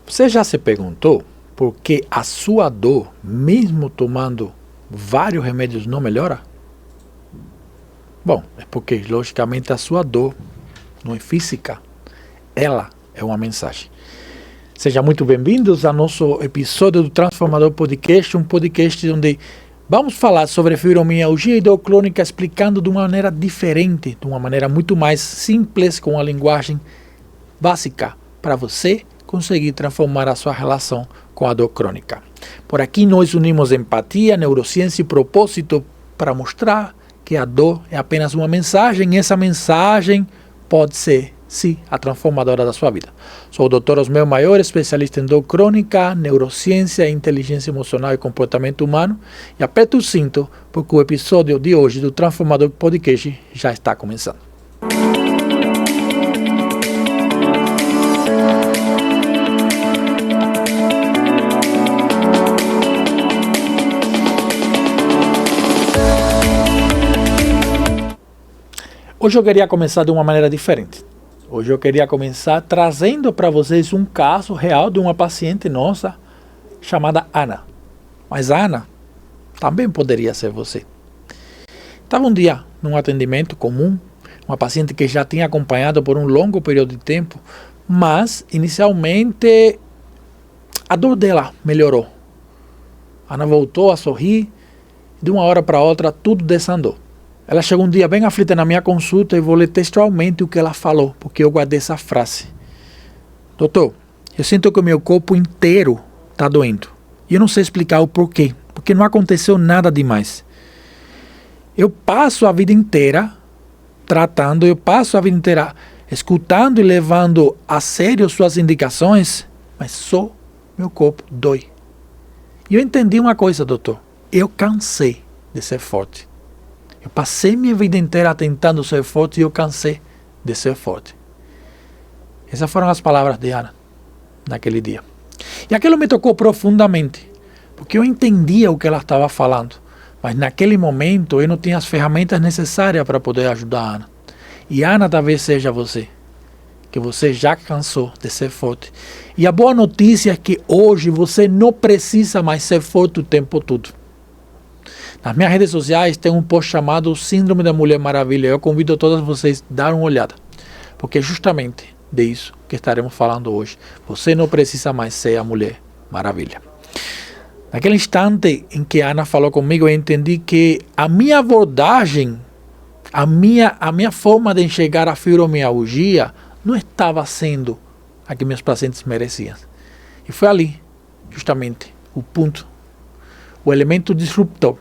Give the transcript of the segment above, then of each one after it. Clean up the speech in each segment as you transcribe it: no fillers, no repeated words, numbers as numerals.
Você já se perguntou por que a sua dor, mesmo tomando vários remédios, não melhora? Bom, é porque, logicamente, a sua dor não é física. Ela é uma mensagem. Sejam muito bem-vindos ao nosso episódio do Transformador Podcast, um podcast onde vamos falar sobre fibromialgia e dor crônica, explicando de uma maneira diferente, de uma maneira muito mais simples, com uma linguagem básica, para você conseguir transformar a sua relação com a dor crônica. Por aqui nós unimos empatia, neurociência e propósito para mostrar que a dor é apenas uma mensagem, e essa mensagem pode ser, sim, a transformadora da sua vida. Sou o Dr. Osmel Maior, especialista em dor crônica, neurociência, inteligência emocional e comportamento humano, e aperta o cinto porque o episódio de hoje do Transformador Podcast já está começando. Hoje eu queria começar de uma maneira diferente. Hoje eu queria começar trazendo para vocês um caso real de uma paciente nossa chamada Ana. Mas a Ana também poderia ser você. Estava um dia num atendimento comum, uma paciente que já tinha acompanhado por um longo período de tempo, mas inicialmente a dor dela melhorou. A Ana voltou a sorrir, de uma hora para outra tudo desandou. Ela chegou um dia bem aflita na minha consulta e vou ler textualmente o que ela falou, porque eu guardei essa frase. Doutor, eu sinto que o meu corpo inteiro está doendo. E eu não sei explicar o porquê, porque não aconteceu nada demais. Eu passo a vida inteira tratando, eu passo a vida inteira escutando e levando a sério suas indicações, mas só meu corpo dói. E eu entendi uma coisa, doutor. Eu cansei de ser forte. Eu passei minha vida inteira tentando ser forte e eu cansei de ser forte. Essas foram as palavras de Ana naquele dia. E aquilo me tocou profundamente, porque eu entendia o que ela estava falando, mas naquele momento eu não tinha as ferramentas necessárias para poder ajudar a Ana. E Ana talvez seja você, que você já cansou de ser forte. E a boa notícia é que hoje você não precisa mais ser forte o tempo todo. Nas minhas redes sociais tem um post chamado Síndrome da Mulher Maravilha. Eu convido todos vocês a dar uma olhada, porque é justamente disso que estaremos falando hoje. Você não precisa mais ser a Mulher Maravilha. Naquele instante em que a Ana falou comigo, eu entendi que a minha abordagem, a minha forma de enxergar a fibromialgia não estava sendo a que meus pacientes mereciam. E foi ali, justamente, o ponto, o elemento disruptor,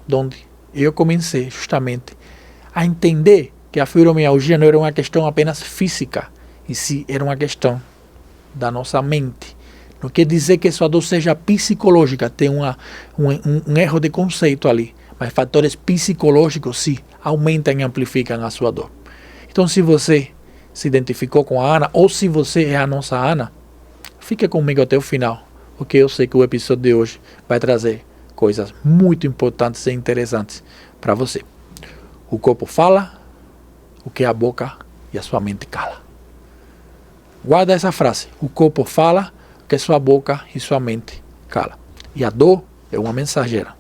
onde eu comecei justamente a entender que a fibromialgia não era uma questão apenas física, e sim era uma questão da nossa mente. Não quer dizer que sua dor seja psicológica, tem um erro de conceito ali, mas fatores psicológicos sim aumentam e amplificam a sua dor. Então, se você se identificou com a Ana, ou se você é a nossa Ana, fique comigo até o final, porque eu sei que o episódio de hoje vai trazer coisas muito importantes e interessantes para você. O corpo fala o que a boca e a sua mente cala. Guarda essa frase. O corpo fala o que sua boca e sua mente cala. E a dor é uma mensageira.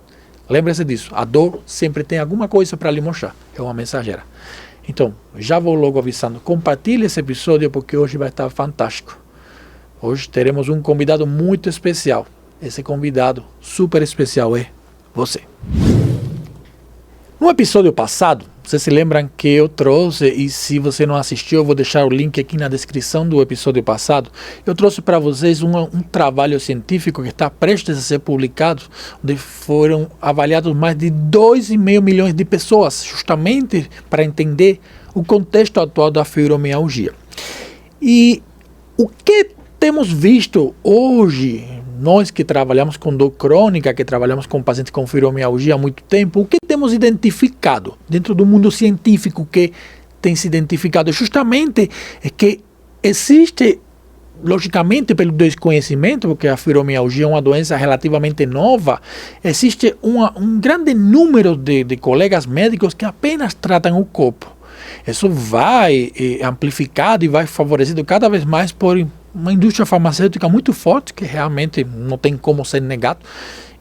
Lembre-se disso. A dor sempre tem alguma coisa para lhe mostrar. É uma mensageira. Então, já vou logo avisando. Compartilhe esse episódio porque hoje vai estar fantástico. Hoje teremos um convidado muito especial. Esse convidado super especial é você. No episódio passado, vocês se lembram que eu trouxe, e se você não assistiu, eu vou deixar o link aqui na descrição do episódio passado, eu trouxe para vocês um trabalho científico que está prestes a ser publicado, onde foram avaliados mais de 2,5 milhões de pessoas, justamente para entender o contexto atual da fibromialgia. E o que temos visto hoje, nós que trabalhamos com dor crônica, que trabalhamos com pacientes com fibromialgia há muito tempo, o que temos identificado dentro do mundo científico que tem se identificado justamente é que existe, logicamente pelo desconhecimento, porque a fibromialgia é uma doença relativamente nova, existe um grande número de colegas médicos que apenas tratam o corpo. Isso vai amplificado e vai favorecido cada vez mais por uma indústria farmacêutica muito forte, que realmente não tem como ser negado.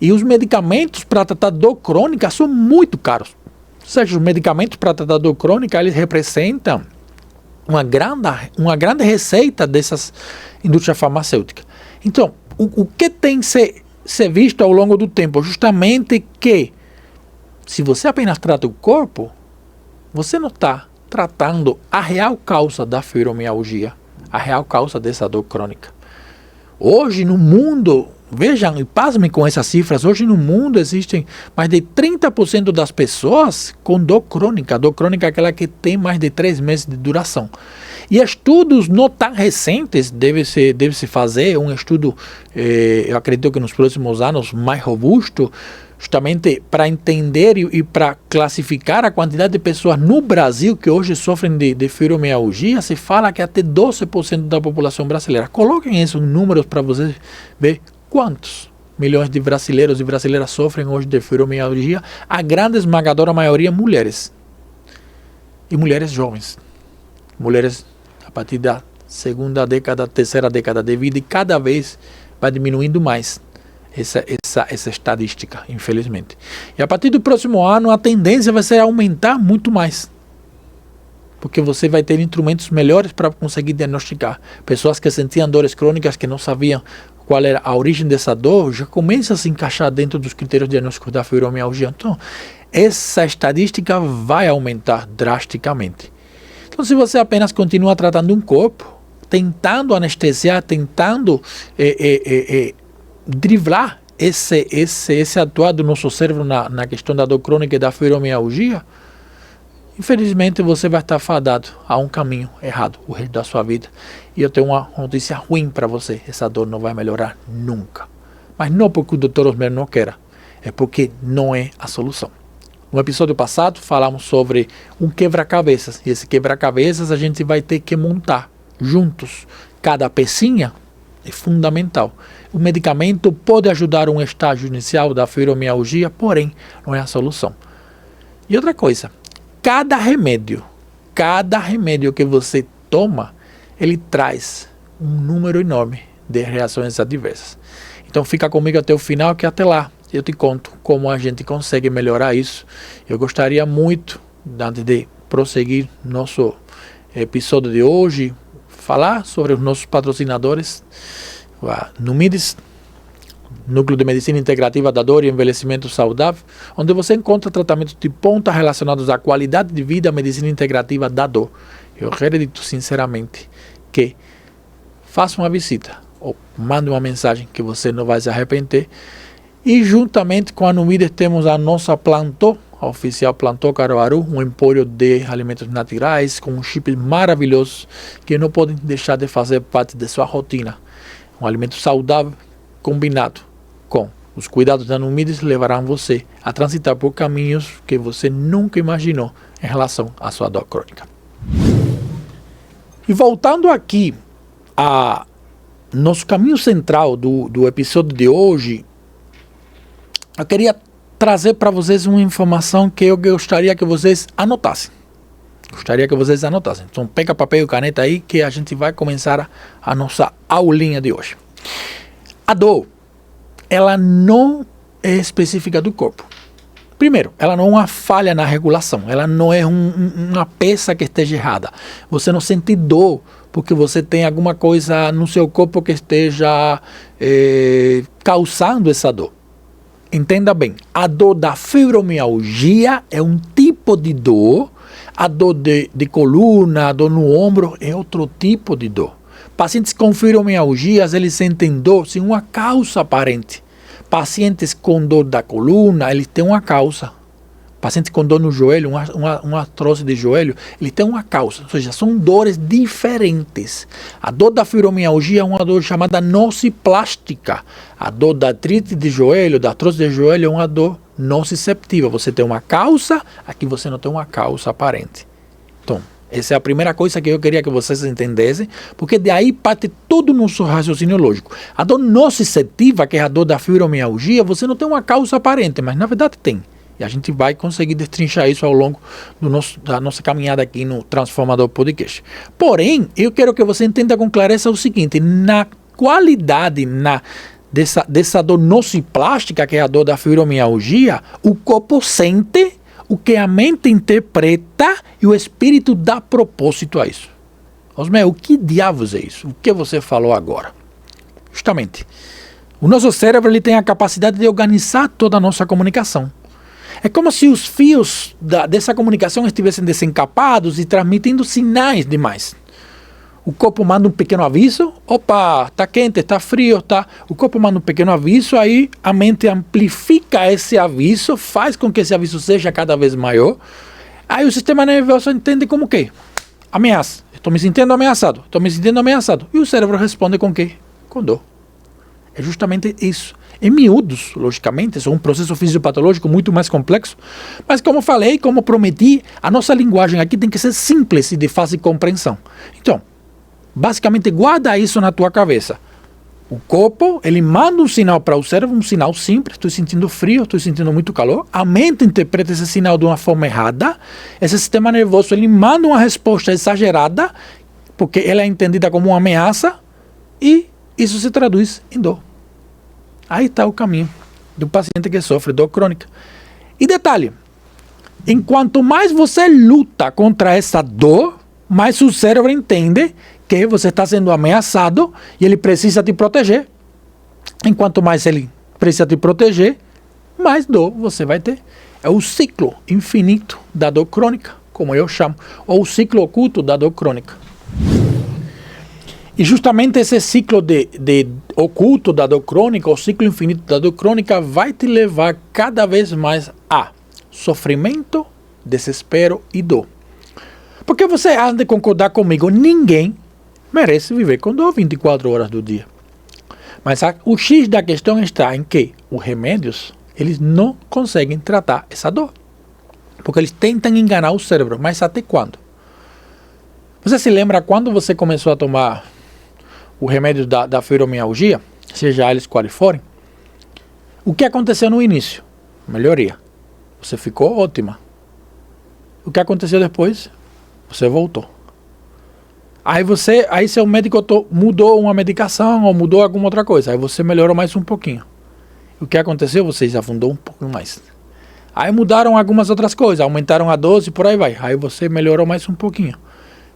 E os medicamentos para tratar dor crônica são muito caros. Ou seja, os medicamentos para tratar dor crônica, eles representam uma grande receita dessas indústrias farmacêuticas. Então, o que tem ser visto ao longo do tempo? Justamente que, se você apenas trata o corpo, você não está tratando a real causa da fibromialgia, a real causa dessa dor crônica. Hoje no mundo, vejam e pasmem com essas cifras, hoje no mundo existem mais de 30% das pessoas com dor crônica. Dor crônica é aquela que tem mais de 3 meses de duração. E estudos não tão recentes, deve-se fazer um estudo, eu acredito que nos próximos anos, mais robusto, justamente para entender e para classificar a quantidade de pessoas no Brasil que hoje sofrem de fibromialgia. Se fala que até 12% da população brasileira. Coloquem esses números para vocês ver quantos milhões de brasileiros e brasileiras sofrem hoje de fibromialgia. A grande esmagadora maioria mulheres. E mulheres jovens. Mulheres a partir da segunda década, terceira década de vida, e cada vez vai diminuindo mais essa estadística, infelizmente. E a partir do próximo ano, a tendência vai ser aumentar muito mais. Porque você vai ter instrumentos melhores para conseguir diagnosticar. Pessoas que sentiam dores crônicas, que não sabiam qual era a origem dessa dor, já começa a se encaixar dentro dos critérios diagnósticos da fibromialgia. Então, essa estadística vai aumentar drasticamente. Então, se você apenas continua tratando um corpo, tentando anestesiar, tentando driblar esse atuar do nosso cérebro na questão da dor crônica e da fibromialgia, infelizmente você vai estar fadado a um caminho errado o resto da sua vida. E eu tenho uma notícia ruim para você: essa dor não vai melhorar nunca. Mas não porque o Dr. Osmer não queira, é porque não é a solução. No episódio passado falamos sobre um quebra-cabeças, e esse quebra-cabeças a gente vai ter que montar juntos. Cada pecinha é fundamental. O medicamento pode ajudar um estágio inicial da fibromialgia, porém não é a solução. E outra coisa, cada remédio que você toma, ele traz um número enorme de reações adversas. Então fica comigo até o final, que até lá eu te conto como a gente consegue melhorar isso. Eu gostaria muito, antes de prosseguir nosso episódio de hoje, falar sobre os nossos patrocinadores. Numides, Núcleo de Medicina Integrativa da Dor e Envelhecimento Saudável, onde você encontra tratamentos de ponta relacionados à qualidade de vida, à medicina integrativa da dor. Eu acredito sinceramente que faça uma visita ou mande uma mensagem que você não vai se arrepender. E juntamente com a Numides temos a nossa Plantô, a oficial Plantô Caruaru, um empório de alimentos naturais com um chip maravilhoso que não podem deixar de fazer parte de sua rotina. Um alimento saudável combinado com os cuidados da Numides levarão você a transitar por caminhos que você nunca imaginou em relação à sua dor crônica. E voltando aqui a nosso caminho central do episódio de hoje, eu queria trazer para vocês uma informação que eu gostaria que vocês anotassem. Então pega papel e caneta aí que a gente vai começar a nossa aulinha de hoje. A dor, ela não é específica do corpo. Primeiro, ela não é uma falha na regulação, ela não é uma peça que esteja errada. Você não sente dor porque você tem alguma coisa no seu corpo que esteja causando essa dor. Entenda bem, a dor da fibromialgia é um tipo de dor, a dor de coluna, a dor no ombro é outro tipo de dor. Pacientes com fibromialgias, eles sentem dor sem uma causa aparente. Pacientes com dor da coluna, eles têm uma causa. Pacientes com dor no joelho, uma artrose de joelho, ele tem uma causa. Ou seja, são dores diferentes. A dor da fibromialgia é uma dor chamada nociplástica. A dor da artrite de joelho, da artrose de joelho, é uma dor nociceptiva. Você tem uma causa, aqui você não tem uma causa aparente. Então, essa é a primeira coisa que eu queria que vocês entendessem, porque de aí parte todo o nosso raciocínio lógico. A dor nociceptiva, que é a dor da fibromialgia, você não tem uma causa aparente, mas na verdade tem. E a gente vai conseguir destrinchar isso ao longo da nossa caminhada aqui no Transformador Podcast. Porém, eu quero que você entenda com clareza o seguinte: na qualidade dessa dor nociplástica, que é a dor da fibromialgia, o corpo sente o que a mente interpreta e o espírito dá propósito a isso. Osmé, o que diabos é isso? O que você falou agora? Justamente, o nosso cérebro ele tem a capacidade de organizar toda a nossa comunicação. É como se os fios dessa comunicação estivessem desencapados e transmitindo sinais demais. O corpo manda um pequeno aviso, opa, está quente, está frio, tá. O corpo manda um pequeno aviso, aí a mente amplifica esse aviso, faz com que esse aviso seja cada vez maior. Aí o sistema nervoso entende como que? Ameaça. Estou me sentindo ameaçado, estou me sentindo ameaçado. E o cérebro responde com o quê? Com dor. É justamente isso. Em miúdos, logicamente, isso é um processo fisiopatológico muito mais complexo. Mas como falei, como prometi, a nossa linguagem aqui tem que ser simples e de fácil compreensão. Então, basicamente, guarda isso na tua cabeça. O corpo, ele manda um sinal para o cérebro, um sinal simples, estou sentindo frio, estou sentindo muito calor. A mente interpreta esse sinal de uma forma errada. Esse sistema nervoso, ele manda uma resposta exagerada, porque ela é entendida como uma ameaça, e isso se traduz em dor. Aí está o caminho do paciente que sofre dor crônica. E detalhe, enquanto mais você luta contra essa dor, mais o cérebro entende que você está sendo ameaçado e ele precisa te proteger. Enquanto mais ele precisa te proteger, mais dor você vai ter. É o ciclo infinito da dor crônica, como eu chamo, ou o ciclo oculto da dor crônica. E justamente esse ciclo de oculto da dor crônica, o ciclo infinito da dor crônica, vai te levar cada vez mais a sofrimento, desespero e dor. Porque você há de concordar comigo, ninguém merece viver com dor 24 horas do dia. Mas o X da questão está em que os remédios, eles não conseguem tratar essa dor. Porque eles tentam enganar o cérebro, mas até quando? Você se lembra quando você começou a tomar o remédio da fibromialgia, seja eles quais forem? O que aconteceu no início? Melhoria. Você ficou ótima. O que aconteceu depois? Você voltou. Aí seu médico mudou uma medicação ou mudou alguma outra coisa. Aí você melhorou mais um pouquinho. O que aconteceu? Você se afundou um pouco mais. Aí mudaram algumas outras coisas, aumentaram a dose e por aí vai. Aí você melhorou mais um pouquinho.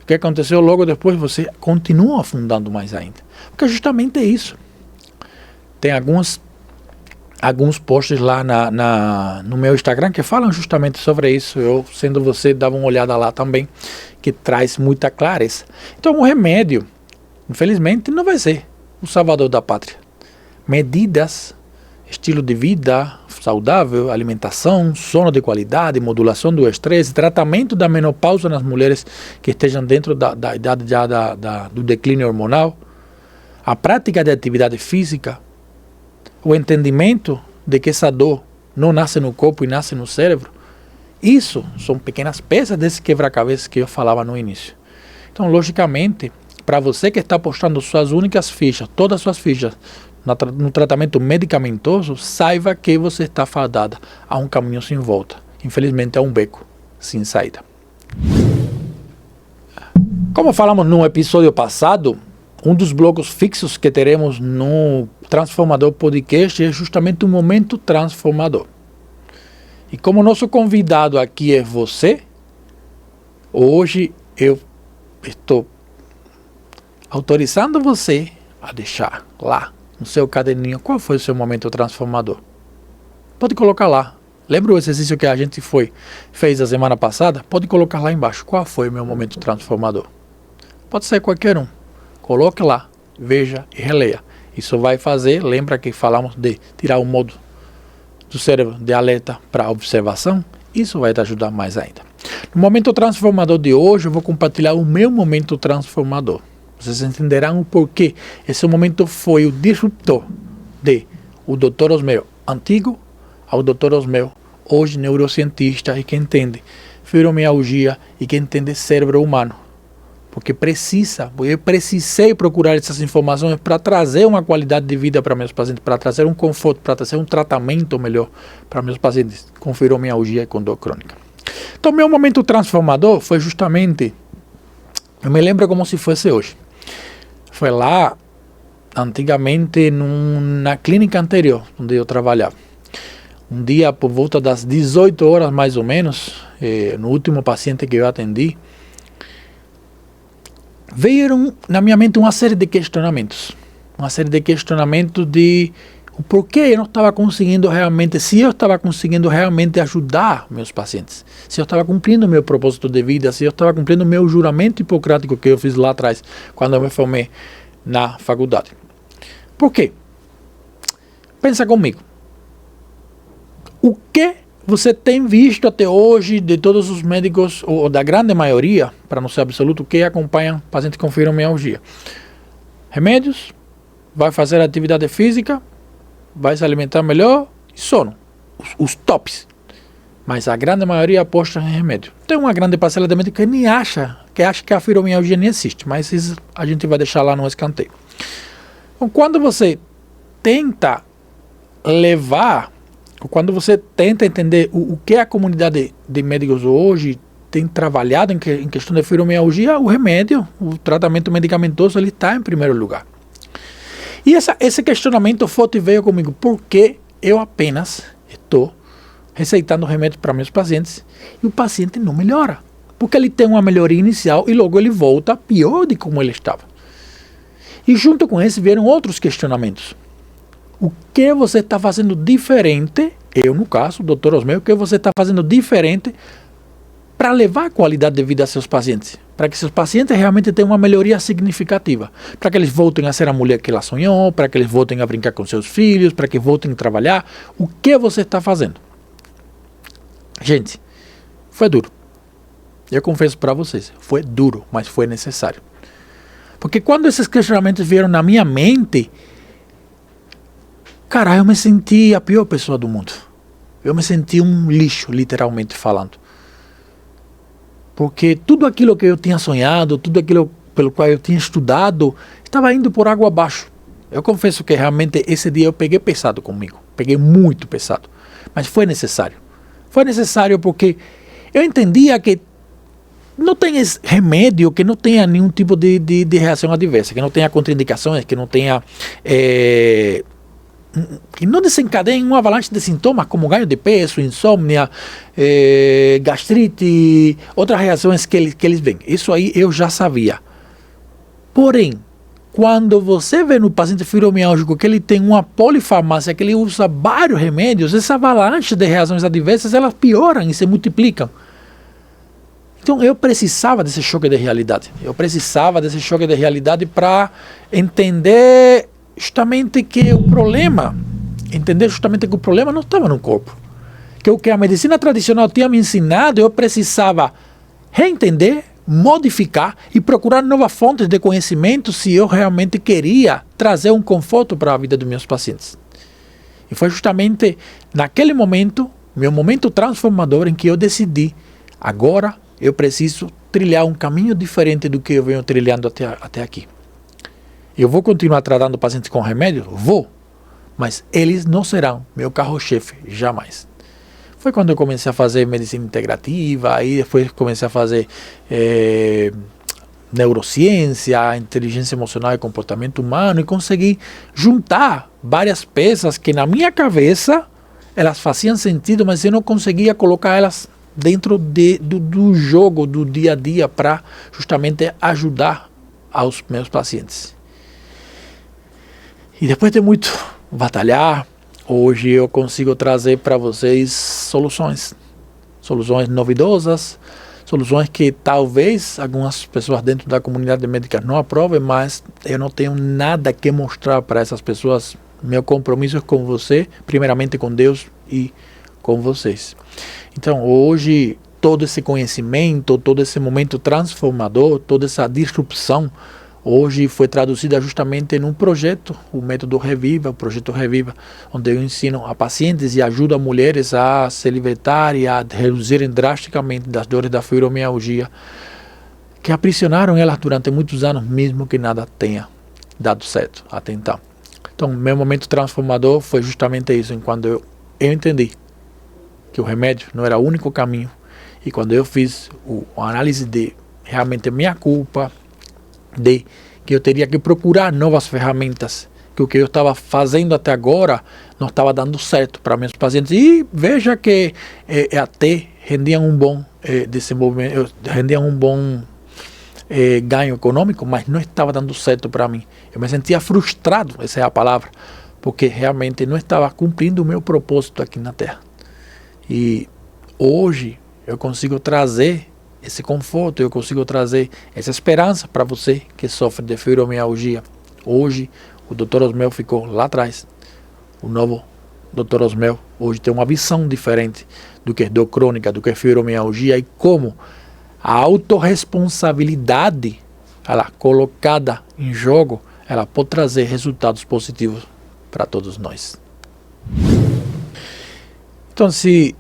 O que aconteceu logo depois? Você continua afundando mais ainda. Porque justamente é isso. Tem alguns posts lá no meu Instagram que falam justamente sobre isso. Eu, sendo você, dava uma olhada lá também, que traz muita clareza. Então o remédio, infelizmente, não vai ser o salvador da pátria. Medidas, estilo de vida saudável, alimentação, sono de qualidade, modulação do estresse, tratamento da menopausa nas mulheres que estejam dentro da idade já do declínio hormonal, a prática de atividade física, o entendimento de que essa dor não nasce no corpo e nasce no cérebro. Isso são pequenas peças desse quebra-cabeça que eu falava no início. Então, logicamente, para você que está apostando suas únicas fichas, todas as suas fichas, no tratamento medicamentoso, saiba que você está fadada a um caminho sem volta. Infelizmente, é um beco sem saída. Como falamos no episódio passado, um dos blocos fixos que teremos no Transformador Podcast é justamente o Momento Transformador. E como nosso convidado aqui é você, hoje eu estou autorizando você a deixar lá no seu caderninho qual foi o seu momento transformador. Pode colocar lá. Lembra o exercício que a gente fez a semana passada? Pode colocar lá embaixo. Qual foi o meu momento transformador? Pode ser qualquer um. Coloque lá, veja e releia. Isso vai fazer, lembra que falamos de tirar o modo do cérebro de alerta para observação? Isso vai te ajudar mais ainda. No momento transformador de hoje, eu vou compartilhar o meu momento transformador. Vocês entenderão o porquê. Esse momento foi o disruptor de o Dr. Osmel antigo ao Dr. Osmel, hoje neurocientista e que entende fibromialgia e que entende cérebro humano. porque eu precisei procurar essas informações para trazer uma qualidade de vida para meus pacientes, para trazer um conforto, para trazer um tratamento melhor para meus pacientes com fibromialgia e com dor crônica. Então, meu momento transformador foi justamente, eu me lembro como se fosse hoje, foi lá, antigamente, na clínica anterior, onde eu trabalhava. Um dia, por volta das 18 horas, mais ou menos, no último paciente que eu atendi, veio na minha mente uma série de questionamentos. Uma série de questionamentos de o porquê eu não estava conseguindo realmente, se eu estava conseguindo realmente ajudar meus pacientes, se eu estava cumprindo o meu propósito de vida, se eu estava cumprindo o meu juramento hipocrático que eu fiz lá atrás, quando eu me formei na faculdade. Por quê? Pensa comigo. O que você tem visto até hoje de todos os médicos, ou da grande maioria, para não ser absoluto, que acompanham pacientes com fibromialgia? Remédios, vai fazer atividade física, vai se alimentar melhor e sono. Os tops. Mas a grande maioria aposta em remédio. Tem uma grande parcela de médicos que nem acha que a fibromialgia nem existe, mas isso a gente vai deixar lá no escanteio. Então, quando você tenta entender o que a comunidade de médicos hoje tem trabalhado em questão de fibromialgia, o remédio, o tratamento medicamentoso, ele está em primeiro lugar. E esse questionamento forte veio comigo, porque eu apenas estou receitando remédios para meus pacientes e o paciente não melhora. Porque ele tem uma melhoria inicial e logo ele volta pior de como ele estava. E junto com esse vieram outros questionamentos. O que você está fazendo diferente, eu no caso, doutor Osmel, o que você está fazendo diferente para levar a qualidade de vida a seus pacientes? Para que seus pacientes realmente tenham uma melhoria significativa. Para que eles voltem a ser a mulher que ela sonhou, para que eles voltem a brincar com seus filhos, para que voltem a trabalhar. O que você está fazendo? Gente, foi duro. Eu confesso para vocês, foi duro, mas foi necessário. Porque quando esses questionamentos vieram na minha mente, cara, eu me senti a pior pessoa do mundo. Eu me senti um lixo, literalmente falando. Porque tudo aquilo que eu tinha sonhado, tudo aquilo pelo qual eu tinha estudado, estava indo por água abaixo. Eu confesso que realmente esse dia eu peguei pesado comigo. Peguei muito pesado. Mas foi necessário. Foi necessário porque eu entendia que não tem remédio que não tenha nenhum tipo de reação adversa, que não tenha contraindicações, que não tenha... que não desencadeiem uma avalanche de sintomas como ganho de peso, insônia, gastrite, outras reações que eles veem. Isso aí eu já sabia. Porém, quando você vê no paciente fibromialgico que ele tem uma polifarmácia, que ele usa vários remédios, essa avalanche de reações adversas, elas pioram e se multiplicam. Então eu precisava desse choque de realidade. Eu precisava desse choque de realidade para entender justamente que o problema não estava no corpo. Que o que a medicina tradicional tinha me ensinado, eu precisava reentender, modificar e procurar novas fontes de conhecimento se eu realmente queria trazer um conforto para a vida dos meus pacientes. E foi justamente naquele momento, meu momento transformador, em que eu decidi, agora eu preciso trilhar um caminho diferente do que eu venho trilhando até aqui. Eu vou continuar tratando pacientes com remédio? Vou. Mas eles não serão meu carro-chefe, jamais. Foi quando eu comecei a fazer medicina integrativa, aí depois comecei a fazer neurociência, inteligência emocional e comportamento humano, e consegui juntar várias peças que na minha cabeça elas faziam sentido, mas eu não conseguia colocar elas dentro do jogo, do dia a dia, para justamente ajudar aos meus pacientes. E depois de muito batalhar, hoje eu consigo trazer para vocês soluções novidosas, soluções que talvez algumas pessoas dentro da comunidade médica não aprovem, mas eu não tenho nada que mostrar para essas pessoas. Meu compromisso é com você, primeiramente com Deus e com vocês. Então hoje todo esse conhecimento, todo esse momento transformador, toda essa disrupção, hoje foi traduzida justamente num projeto, o método Reviva, o projeto Reviva, onde eu ensino a pacientes e ajudo mulheres a se libertar e a reduzirem drasticamente das dores da fibromialgia, que aprisionaram elas durante muitos anos, mesmo que nada tenha dado certo até então. Então, meu momento transformador foi justamente isso, quando eu entendi que o remédio não era o único caminho, e quando eu fiz a análise de realmente minha culpa, de que eu teria que procurar novas ferramentas, que o que eu estava fazendo até agora não estava dando certo para meus pacientes. E veja que até rendiam um bom desenvolvimento, rendiam um bom ganho econômico, mas não estava dando certo para mim. Eu me sentia frustrado, essa é a palavra, porque realmente não estava cumprindo o meu propósito aqui na Terra. E hoje eu consigo trazer esse conforto, eu consigo trazer essa esperança para você que sofre de fibromialgia. Hoje o Dr. Osmel ficou lá atrás. O novo Dr. Osmel hoje tem uma visão diferente do que é dor crônica, do que é fibromialgia, e como a autorresponsabilidade, ela colocada em jogo, ela pode trazer resultados positivos para todos nós. Então, se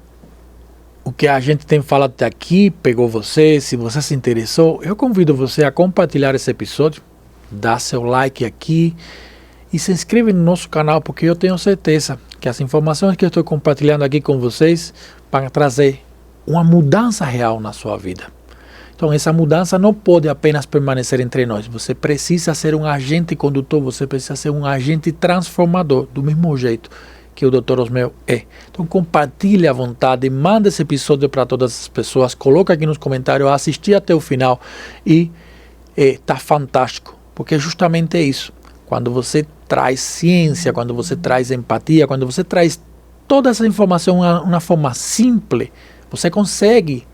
o que a gente tem falado até aqui pegou você, se você se interessou, eu convido você a compartilhar esse episódio, dar seu like aqui e se inscreve no nosso canal, porque eu tenho certeza que as informações que eu estou compartilhando aqui com vocês vão trazer uma mudança real na sua vida. Então, essa mudança não pode apenas permanecer entre nós. Você precisa ser um agente condutor, você precisa ser um agente transformador, do mesmo jeito que o Dr. Osmel é. Então, compartilhe à vontade, manda esse episódio para todas as pessoas, coloca aqui nos comentários, assisti até o final e tá fantástico, porque justamente é isso. Quando você traz ciência, quando você traz empatia, quando você traz toda essa informação de uma forma simples, você consegue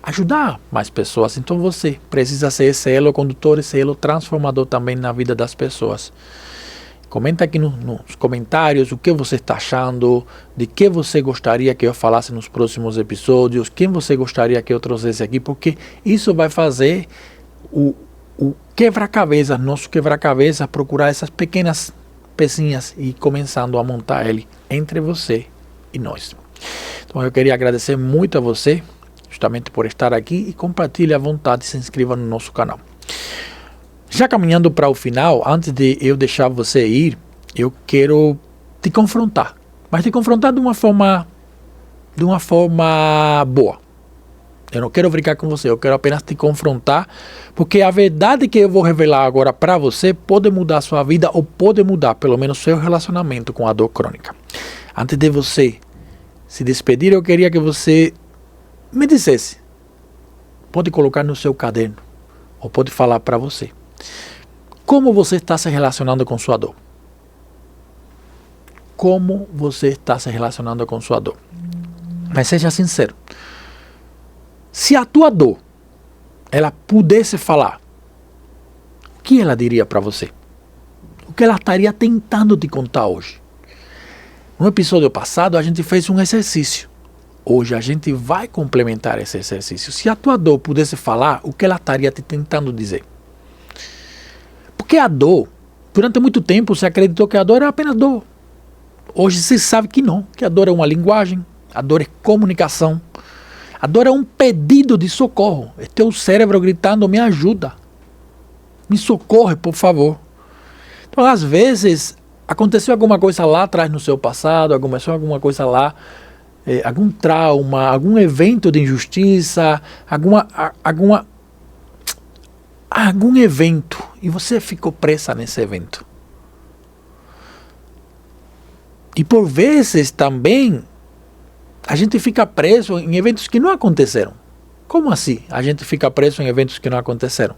ajudar mais pessoas. Então você precisa ser esse elo condutor, esse elo transformador também na vida das pessoas. Comenta aqui nos comentários o que você está achando, de que você gostaria que eu falasse nos próximos episódios, quem você gostaria que eu trouxesse aqui, porque isso vai fazer o quebra-cabeça, nosso quebra-cabeça, procurar essas pequenas pecinhas e começando a montar ele entre você e nós. Então eu queria agradecer muito a você, justamente por estar aqui, e compartilhe à vontade, se inscreva no nosso canal. Já caminhando para o final, antes de eu deixar você ir, eu quero te confrontar, mas te confrontar de uma forma boa. Eu não quero brincar com você, eu quero apenas te confrontar, porque a verdade que eu vou revelar agora para você pode mudar a sua vida, ou pode mudar pelo menos seu relacionamento com a dor crônica. Antes de você se despedir, eu queria que você me dissesse, pode colocar no seu caderno, ou pode falar para você, como você está se relacionando com sua dor? Como você está se relacionando com sua dor? Mas seja sincero. Se a tua dor, ela pudesse falar, o que ela diria para você? O que ela estaria tentando te contar hoje? No episódio passado a gente fez um exercício. Hoje a gente vai complementar esse exercício. Se a tua dor pudesse falar, o que ela estaria te tentando dizer? Porque a dor, durante muito tempo você acreditou que a dor era apenas dor. Hoje você sabe que não, que a dor é uma linguagem, a dor é comunicação. A dor é um pedido de socorro. É teu cérebro gritando, me ajuda. Me socorre, por favor. Então, às vezes, aconteceu alguma coisa lá atrás no seu passado, aconteceu alguma coisa lá, algum trauma, algum evento de injustiça, algum evento, e você ficou presa nesse evento. E por vezes também a gente fica preso em eventos que não aconteceram. Como assim a gente fica preso em eventos que não aconteceram?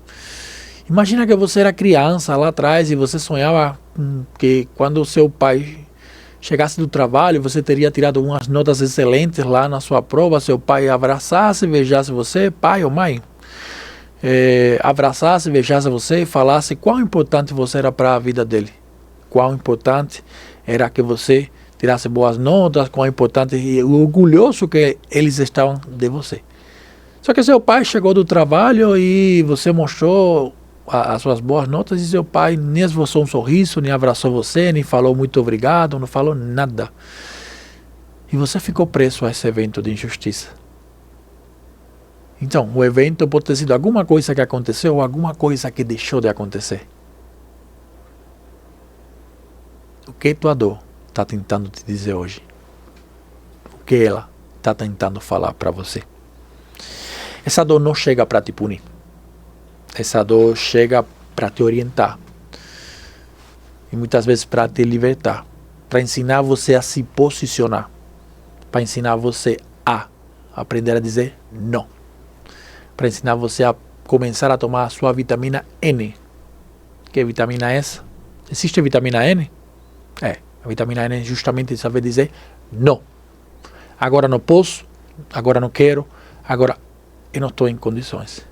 Imagina que você era criança lá atrás e você sonhava que quando o seu pai chegasse do trabalho, você teria tirado umas notas excelentes lá na sua prova, seu pai abraçasse, beijasse você, pai ou mãe, abraçasse, beijasse você e falasse quão importante você era para a vida dele. Quão importante era que você tirasse boas notas, quão importante e orgulhoso que eles estavam de você. Só que seu pai chegou do trabalho e você mostrou as suas boas notas e seu pai nem esboçou um sorriso, nem abraçou você, nem falou muito obrigado, não falou nada. E você ficou preso a esse evento de injustiça. Então, o evento pode ter sido alguma coisa que aconteceu ou alguma coisa que deixou de acontecer. O que tua dor está tentando te dizer hoje? O que ela está tentando falar para você? Essa dor não chega para te punir. Essa dor chega para te orientar. E muitas vezes para te libertar. Para ensinar você a se posicionar. Para ensinar você a aprender a dizer não. Para ensinar você a começar a tomar a sua vitamina N. Que vitamina é essa? Existe vitamina N? A vitamina N é justamente saber dizer não. Agora não posso, agora não quero, agora eu não estou em condições.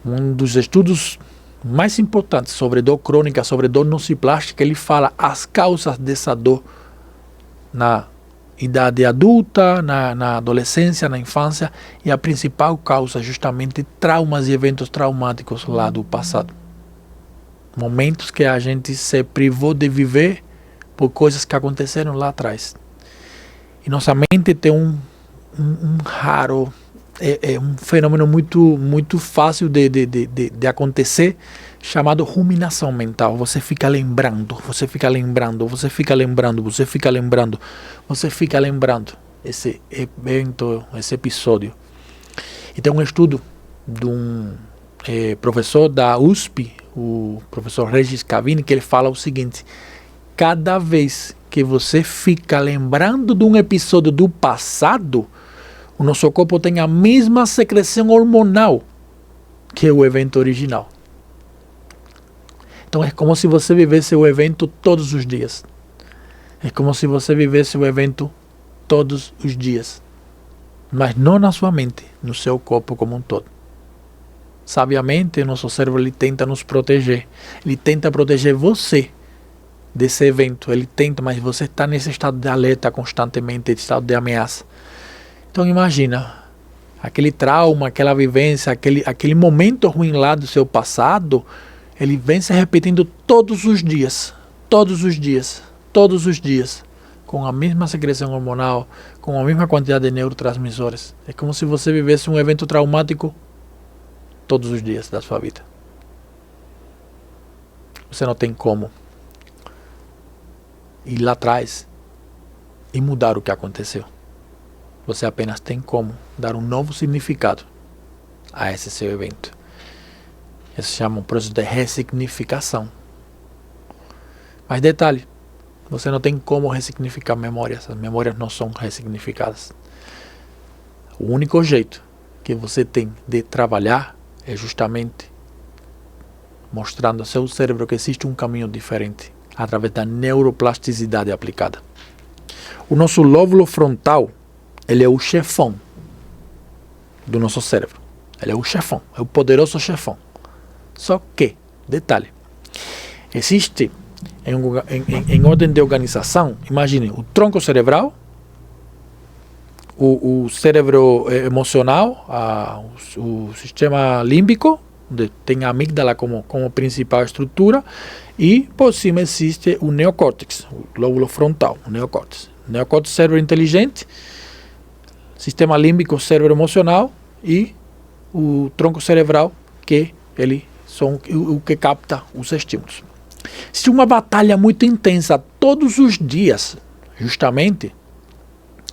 Um dos estudos mais importantes sobre dor crônica, sobre dor nociplástica, ele fala as causas dessa dor na idade adulta, na adolescência, na infância, e a principal causa é justamente traumas e eventos traumáticos lá do passado. Momentos que a gente se privou de viver por coisas que aconteceram lá atrás. E nossa mente tem um raro, um fenômeno muito fácil de acontecer, chamado ruminação mental. Você fica lembrando esse evento, esse episódio. E tem um estudo de um professor da USP, o professor Regis Cavini, que ele fala o seguinte: cada vez que você fica lembrando de um episódio do passado, o nosso corpo tem a mesma secreção hormonal que o evento original. Então é como se você vivesse o evento todos os dias. É como se você vivesse o evento todos os dias. Mas não na sua mente, no seu corpo como um todo. Sabiamente, o nosso cérebro ele tenta nos proteger. Ele tenta proteger você desse evento. Ele tenta, mas você está nesse estado de alerta constantemente, estado de ameaça. Então imagina, aquele trauma, aquela vivência, aquele momento ruim lá do seu passado, ele vem se repetindo todos os dias, com a mesma secreção hormonal, com a mesma quantidade de neurotransmissores. É como se você vivesse um evento traumático todos os dias da sua vida. Você não tem como ir lá atrás e mudar o que aconteceu. Você apenas tem como dar um novo significado a esse seu evento. Isso se chama um processo de ressignificação. Mas detalhe, você não tem como ressignificar memórias. As memórias não são ressignificadas. O único jeito que você tem de trabalhar é justamente mostrando ao seu cérebro que existe um caminho diferente através da neuroplasticidade aplicada. O nosso lóbulo frontal, ele é o chefão do nosso cérebro. Ele é o chefão, é o poderoso chefão. Só que, detalhe, existe em ordem de organização, imagine, o tronco cerebral, o cérebro emocional, o sistema límbico, onde tem a amígdala como principal estrutura, e por cima existe o neocórtex, o lóbulo frontal, o neocórtex. Neocórtex, cérebro inteligente, sistema límbico, cérebro emocional, e o tronco cerebral, que ele são o que capta os estímulos. Existe uma batalha muito intensa todos os dias, justamente,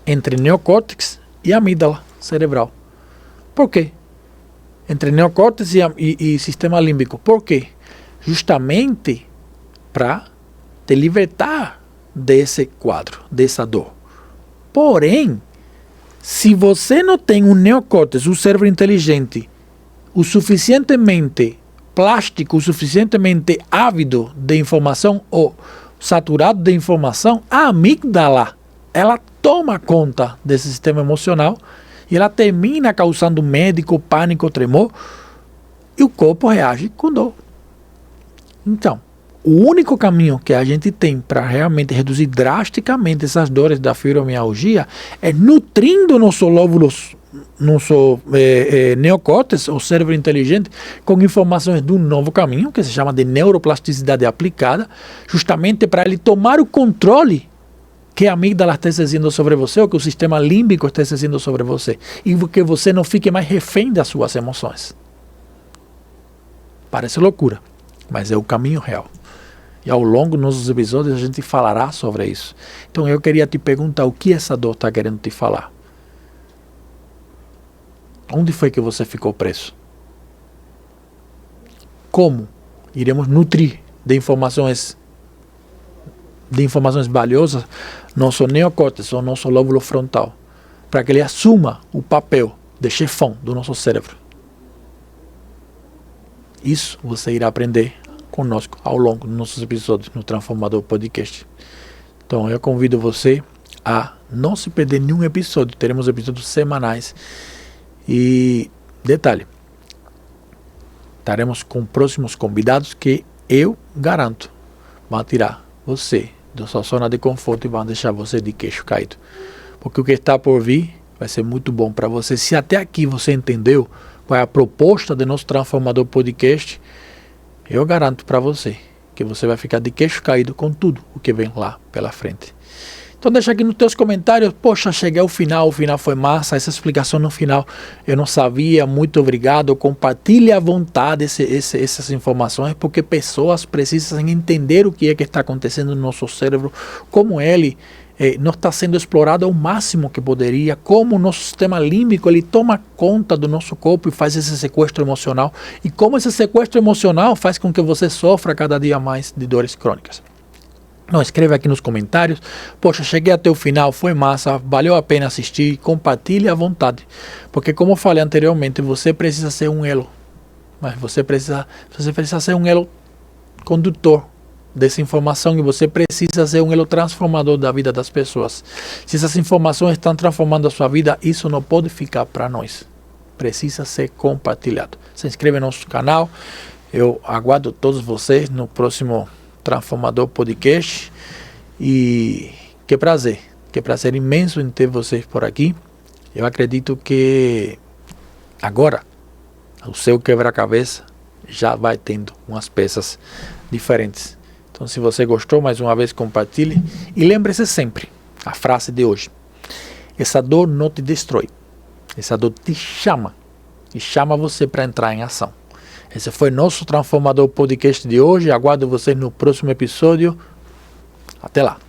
entre neocórtex e amígdala cerebral. Por quê? Entre neocórtex e sistema límbico. Por quê? Justamente para te libertar desse quadro, dessa dor. Porém, se você não tem um neocórtex, um cérebro inteligente, o suficientemente plástico, o suficientemente ávido de informação ou saturado de informação, a amígdala, ela toma conta desse sistema emocional e ela termina causando medo, pânico, tremor, e o corpo reage com dor. Então, o único caminho que a gente tem para realmente reduzir drasticamente essas dores da fibromialgia é nutrindo nosso neocórtex, o cérebro inteligente, com informações de um novo caminho, que se chama de neuroplasticidade aplicada, justamente para ele tomar o controle que a amígdala está exercendo sobre você, ou que o sistema límbico está exercendo sobre você, e que você não fique mais refém das suas emoções. Parece loucura, mas é o caminho real. E ao longo dos nossos episódios a gente falará sobre isso. Então eu queria te perguntar o que essa dor está querendo te falar. Onde foi que você ficou preso? Como iremos nutrir de informações valiosas nosso neocórtex, ou nosso lóbulo frontal, para que ele assuma o papel de chefão do nosso cérebro. Isso você irá aprender conosco ao longo dos nossos episódios no Transformador Podcast. Então eu convido você a não se perder nenhum episódio. Teremos episódios semanais. E detalhe, estaremos com próximos convidados que eu garanto vão tirar você da sua zona de conforto e vão deixar você de queixo caído. Porque o que está por vir vai ser muito bom para você. Se até aqui você entendeu qual é a proposta do nosso Transformador Podcast, eu garanto para você que você vai ficar de queixo caído com tudo o que vem lá pela frente. Então deixa aqui nos teus comentários, poxa, cheguei ao final, o final foi massa, essa explicação no final eu não sabia, muito obrigado, compartilhe à vontade essas informações, porque pessoas precisam entender o que é que está acontecendo no nosso cérebro, como ele não está sendo explorado ao máximo que poderia, como o nosso sistema límbico ele toma conta do nosso corpo e faz esse sequestro emocional, e como esse sequestro emocional faz com que você sofra cada dia mais de dores crônicas. Não, escreve aqui nos comentários, poxa, cheguei até o final, foi massa, valeu a pena assistir, compartilhe à vontade, porque como eu falei anteriormente, você precisa ser um elo, mas você precisa ser um elo condutor dessa informação, e você precisa ser um elo transformador da vida das pessoas. Se essas informações estão transformando a sua vida, isso não pode ficar para nós, precisa ser compartilhado. Se inscreva no nosso canal, eu aguardo todos vocês no próximo Transformador Podcast, e que prazer imenso em ter vocês por aqui. Eu acredito que agora o seu quebra-cabeça já vai tendo umas peças diferentes. Então, se você gostou, mais uma vez compartilhe, e lembre-se sempre a frase de hoje: essa dor não te destrói, essa dor te chama e chama você para entrar em ação. Esse foi nosso Transformador Podcast de hoje. Aguardo vocês no próximo episódio. Até lá.